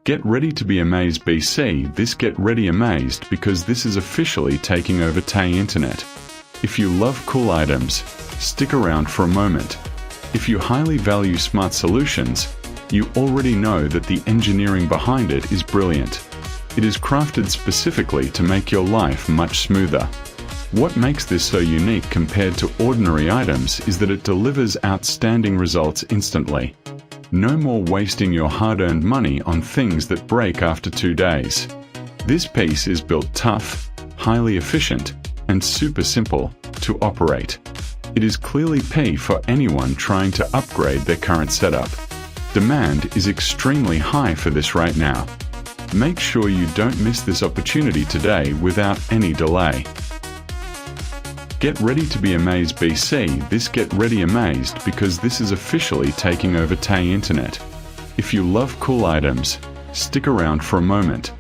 Get ready to be amazed BC, this get ready amazed because this is officially taking over Tay Internet. If you love cool items, stick around for a moment. If you highly value smart solutions, you already know that the engineering behind it is brilliant. It is crafted specifically to make your life much smoother. What makes this so unique compared to ordinary items is that it delivers outstanding results instantly. No more wasting your hard-earned money on things that break after 2 days. This piece is built tough, highly efficient, and super simple to operate. It is clearly P for anyone trying to upgrade their current setup. Demand is extremely high for this right now. Make sure you don't miss this opportunity today without any delay. Get ready to be amazed BC, this get ready amazed because this is officially taking over Tay Internet. If you love cool items, stick around for a moment.